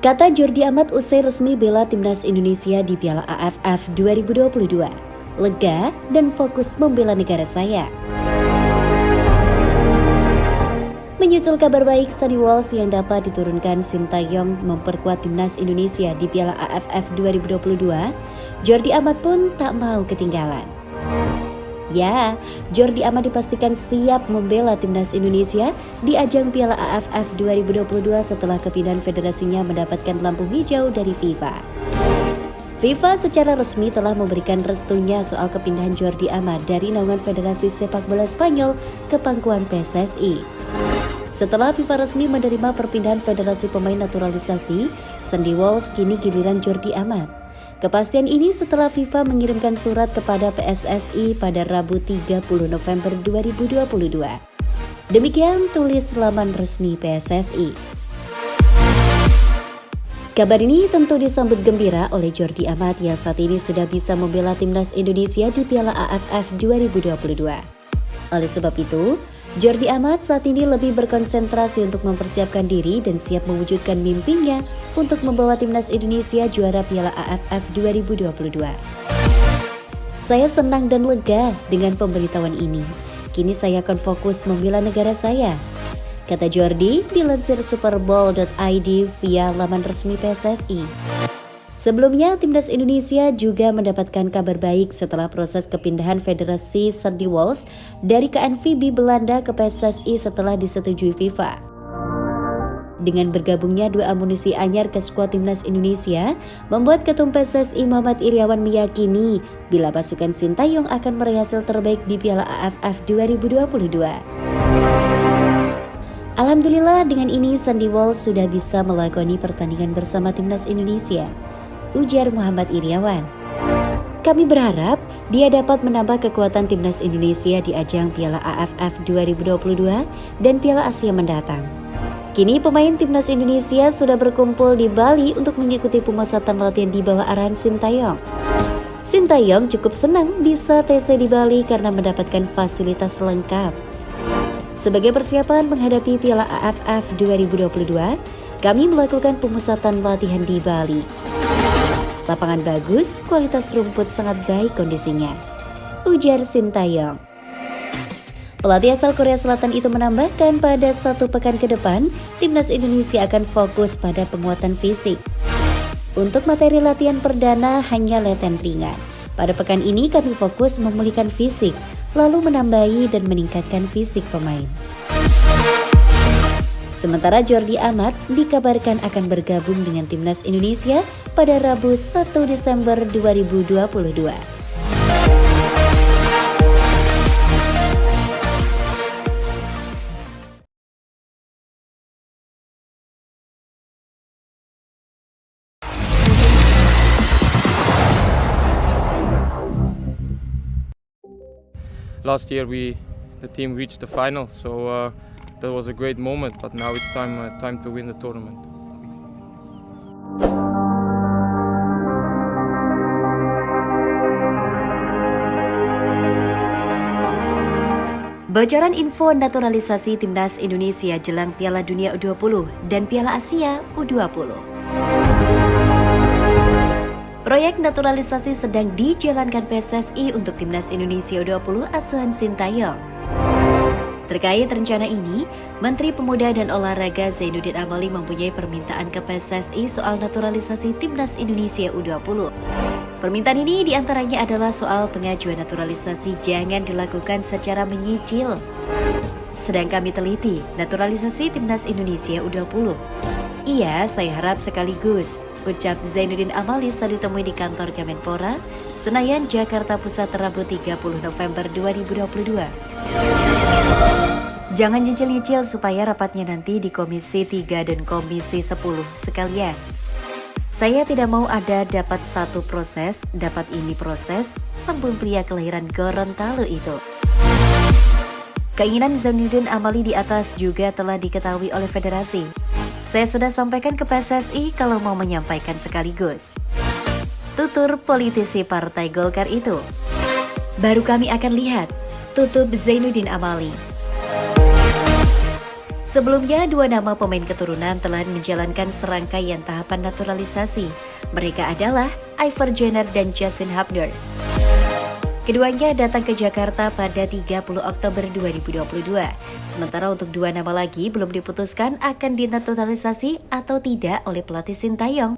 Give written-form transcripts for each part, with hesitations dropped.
Kata Jordi Amat usai resmi bela timnas Indonesia di Piala AFF 2022. Lega dan fokus membela negara saya. Menyusul kabar baik Sonny Walsh yang dapat diturunkan Sintayong memperkuat timnas Indonesia di Piala AFF 2022, Jordi Amat pun tak mau ketinggalan. Ya, Jordi Amat dipastikan siap membela timnas Indonesia di ajang Piala AFF 2022 setelah kepindahan federasinya mendapatkan lampu hijau dari FIFA. FIFA secara resmi telah memberikan restunya soal kepindahan Jordi Amat dari naungan Federasi Sepak Bola Spanyol ke pangkuan PSSI. Setelah FIFA resmi menerima perpindahan federasi pemain naturalisasi, Sonny Walsh kini giliran Jordi Amat. Kepastian ini setelah FIFA mengirimkan surat kepada PSSI pada Rabu 30 November 2022. Demikian tulis laman resmi PSSI. Kabar ini tentu disambut gembira oleh Jordi Amat yang saat ini sudah bisa membela timnas Indonesia di Piala AFF 2022. Oleh sebab itu, Jordi Amat saat ini lebih berkonsentrasi untuk mempersiapkan diri dan siap mewujudkan mimpinya untuk membawa timnas Indonesia juara Piala AFF 2022. Saya senang dan lega dengan pemberitahuan ini. Kini saya akan fokus membela negara saya, kata Jordi dilansir superbowl.id via laman resmi PSSI. Sebelumnya, timnas Indonesia juga mendapatkan kabar baik setelah proses kepindahan Federasi Sonny Walsh dari KNVB Belanda ke PSSI setelah disetujui FIFA. Dengan bergabungnya dua amunisi anyar ke skuad timnas Indonesia, membuat Ketum PSSI Muhammad Iryawan meyakini bila pasukan Sintayong akan meraih hasil terbaik di Piala AFF 2022. Alhamdulillah dengan ini Sonny Walsh sudah bisa melakoni pertandingan bersama timnas Indonesia, ujar Muhammad Iryawan. Kami berharap dia dapat menambah kekuatan timnas Indonesia di ajang Piala AFF 2022 dan Piala Asia mendatang. Kini pemain timnas Indonesia sudah berkumpul di Bali untuk mengikuti pemusatan latihan di bawah arahan Sintayong. Sintayong cukup senang bisa TC di Bali karena mendapatkan fasilitas lengkap. Sebagai persiapan menghadapi Piala AFF 2022, kami melakukan pemusatan latihan di Bali. Lapangan bagus, kualitas rumput sangat baik kondisinya, ujar Sintayong. Pelatih asal Korea Selatan itu menambahkan pada 1 pekan ke depan, timnas Indonesia akan fokus pada penguatan fisik. Untuk materi latihan perdana hanya latihan ringan. Pada pekan ini kami fokus memulihkan fisik, lalu menambahi dan meningkatkan fisik pemain. Sementara Jordi Amat dikabarkan akan bergabung dengan timnas Indonesia pada Rabu 1 Desember 2022. Last year the team reached the final, so that was a great moment, but now it's time to win the tournament. Bocoran info naturalisasi timnas Indonesia jelang Piala Dunia U20 dan Piala Asia U20. Proyek naturalisasi sedang dijalankan PSSI untuk timnas Indonesia U20 asuhan Sintayong. Terkait rencana ini, Menteri Pemuda dan Olahraga Zainuddin Amali mempunyai permintaan ke PSSI soal naturalisasi timnas Indonesia U20. Permintaan ini diantaranya adalah soal pengajuan naturalisasi jangan dilakukan secara menyicil. Sedang kami teliti naturalisasi timnas Indonesia U20. Iya, saya harap sekaligus, ucap Zainuddin Amali saat ditemui di kantor Kemenpora, Senayan, Jakarta Pusat, Rabu 30 November 2022. Jangan nyicil-nyicil supaya rapatnya nanti di Komisi 3 dan Komisi 10 sekalian. Saya tidak mau ada dapat satu proses, dapat ini proses, sambung pria kelahiran Gorontalo itu. Keinginan Zainuddin Amali di atas juga telah diketahui oleh federasi. Saya sudah sampaikan ke PSSI kalau mau menyampaikan sekaligus, tutur politisi Partai Golkar itu. Baru kami akan lihat, tutup Zainuddin Amali. Sebelumnya, dua nama pemain keturunan telah menjalankan serangkaian tahapan naturalisasi. Mereka adalah Iver Jenner dan Justin Hubner. Keduanya datang ke Jakarta pada 30 Oktober 2022. Sementara untuk dua nama lagi belum diputuskan akan dinaturalisasi atau tidak oleh pelatih Sintayong.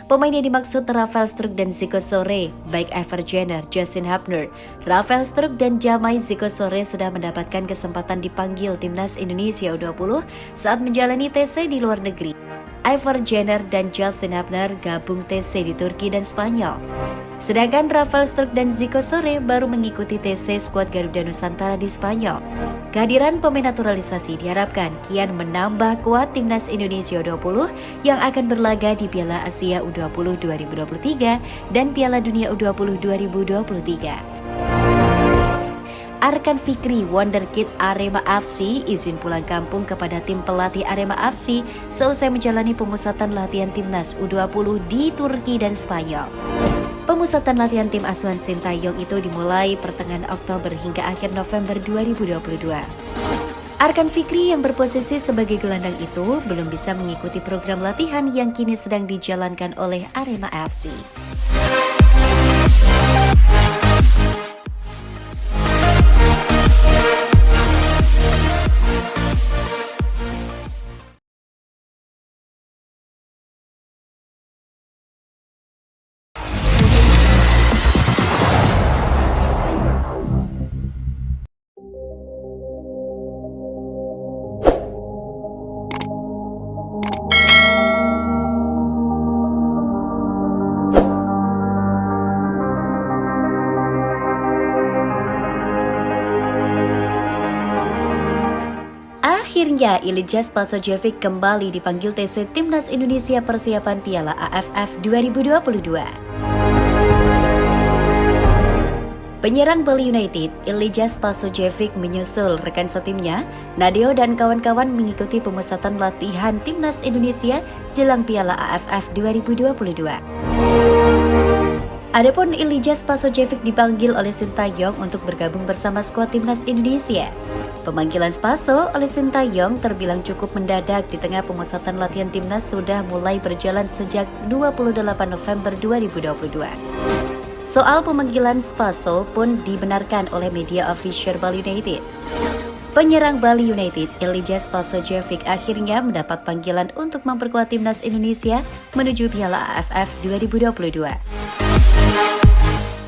Pemain yang dimaksud Rafael Struijk dan Zico Sore, baik Iver Jenner, Justin Hubner, Rafael Struijk dan Jamai Zico Sore sudah mendapatkan kesempatan dipanggil timnas Indonesia U20 saat menjalani TC di luar negeri. Iver Jenner dan Justin Hubner gabung TC di Turki dan Spanyol. Sedangkan Rafael Struijk dan Zico Sore baru mengikuti TC skuad Garuda Nusantara di Spanyol. Kehadiran pemain naturalisasi diharapkan kian menambah kuat timnas Indonesia U20 yang akan berlaga di Piala Asia U20 2023 dan Piala Dunia U20 2023. Arkan Fikri, wonderkid Arema FC, izin pulang kampung kepada tim pelatih Arema FC seusai menjalani pemusatan latihan timnas U20 di Turki dan Spanyol. Pemusatan latihan tim asuhan Sintayong itu dimulai pertengahan Oktober hingga akhir November 2022. Arkan Fikri yang berposisi sebagai gelandang itu belum bisa mengikuti program latihan yang kini sedang dijalankan oleh Arema FC. Akhirnya, Ilija Spasojevic kembali dipanggil TC Timnas Indonesia persiapan Piala AFF 2022. Penyerang Bali United, Ilija Spasojevic menyusul rekan setimnya, Nadeo dan kawan-kawan mengikuti pemusatan latihan Timnas Indonesia jelang Piala AFF 2022. Adapun Ilija Spasojevic dipanggil oleh Sintayong untuk bergabung bersama skuad Timnas Indonesia. Pemanggilan Spaso oleh Sintayong terbilang cukup mendadak di tengah pemusatan latihan timnas sudah mulai berjalan sejak 28 November 2022. Soal pemanggilan Spaso pun dibenarkan oleh media official Bali United. Penyerang Bali United, Ilija Spasojevic akhirnya mendapat panggilan untuk memperkuat timnas Indonesia menuju Piala AFF 2022.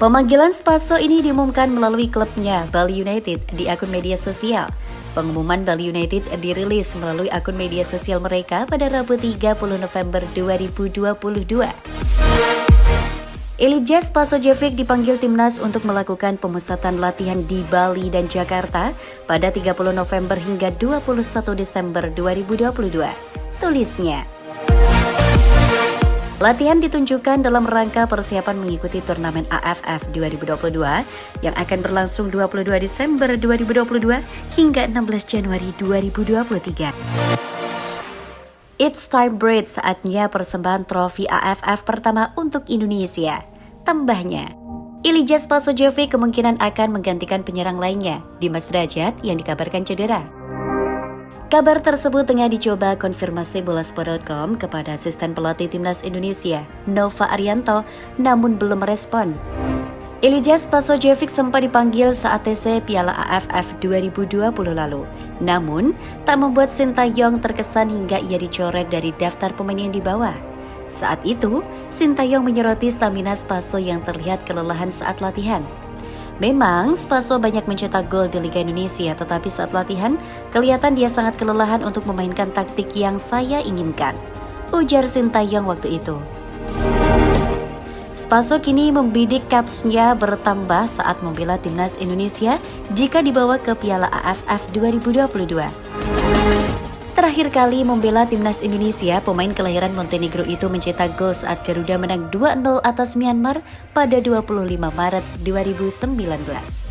Pemanggilan Spaso ini diumumkan melalui klubnya Bali United di akun media sosial. Pengumuman Bali United dirilis melalui akun media sosial mereka pada Rabu 30 November 2022. Ilija Spasojevic dipanggil timnas untuk melakukan pemusatan latihan di Bali dan Jakarta pada 30 November hingga 21 Desember 2022. Tulisnya. Latihan ditunjukkan dalam rangka persiapan mengikuti turnamen AFF 2022 yang akan berlangsung 22 Desember 2022 hingga 16 Januari 2023. It's time break, saatnya persembahan trofi AFF pertama untuk Indonesia. Tambahnya, Ilija Spasojevic kemungkinan akan menggantikan penyerang lainnya, Dimas Derajat yang dikabarkan cedera. Kabar tersebut tengah dicoba konfirmasi Bolasport.com kepada asisten pelatih timnas Indonesia, Nova Arianto, namun belum merespon. Ilija Spasojevic sempat dipanggil saat TC Piala AFF 2020 lalu. Namun, tak membuat Sintayong terkesan hingga ia dicoret dari daftar pemain yang dibawa. Saat itu, Sintayong menyoroti stamina Spaso yang terlihat kelelahan saat latihan. Memang, Spaso banyak mencetak gol di Liga Indonesia, tetapi saat latihan, kelihatan dia sangat kelelahan untuk memainkan taktik yang saya inginkan, ujar Sintayong waktu itu. Spaso kini membidik kapsnya bertambah saat membela timnas Indonesia jika dibawa ke Piala AFF 2022. Terakhir kali membela timnas Indonesia, pemain kelahiran Montenegro itu mencetak gol saat Garuda menang 2-0 atas Myanmar pada 25 Maret 2019.